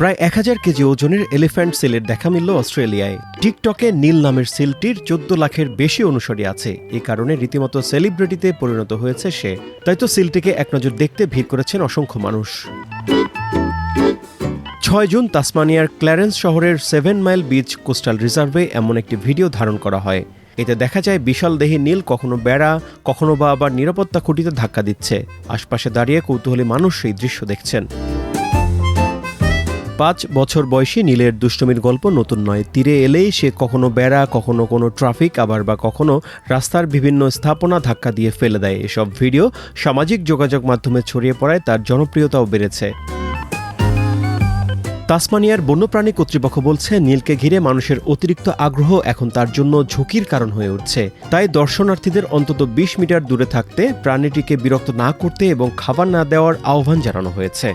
প্রায় 1000 কেজি ওজনের এলিফ্যান্ট সিলের দেখা মিলল অস্ট্রেলিয়ায়। টিকটকে নীল নামের সিলটির 14 লাখের বেশি অনুসারী আছে। এই কারণে রীতিমতো সেলিব্রিটিতে পরিণত হয়েছে সে। তাই তো সিলটিকে এক নজর দেখতে ভিড় করেছেন অসংখ্য মানুষ। 6 জুন তাসমানিয়ার ক্ল্যারেন্স শহরের 7 মাইল বিচ কোস্টাল রিজার্ভে এমন একটি ভিডিও ধারণ করা হয়। এতে দেখা যায় বিশাল দেহী নীল কখনো বেড়া, কখনো বা আবার নিরাপত্তা খুঁটিতে ধাক্কা দিচ্ছে। আশপাশে দাঁড়িয়ে কৌতূহলী মানুষ সেই দৃশ্য দেখছেন। 5 বছর বয়সী নীলের দুষ্টমির গল্প নতুন নয়। তীরে এলেই সে কখনো বেড়া, কখনো কোনো ট্রাফিক, আবার বা কখনো রাস্তার বিভিন্ন স্থাপনা ধাক্কা দিয়ে ফেলে দেয়। এসব ভিডিও সামাজিক যোগাযোগ মাধ্যমে ছড়িয়ে পড়ায় তার জনপ্রিয়তাও বেড়েছে। তাসমানিয়ার বন্যপ্রাণী কর্তৃপক্ষ বলছে, নীলকে ঘিরে মানুষের অতিরিক্ত আগ্রহ এখন তার জন্য ঝুঁকির কারণ হয়ে উঠছে। তাই দর্শনার্থীদের অন্তত 20 মিটার দূরে থাকতে, প্রাণীটিকে বিরক্ত না করতে এবং খাবার না দেওয়ার আহ্বান জানানো হয়েছে।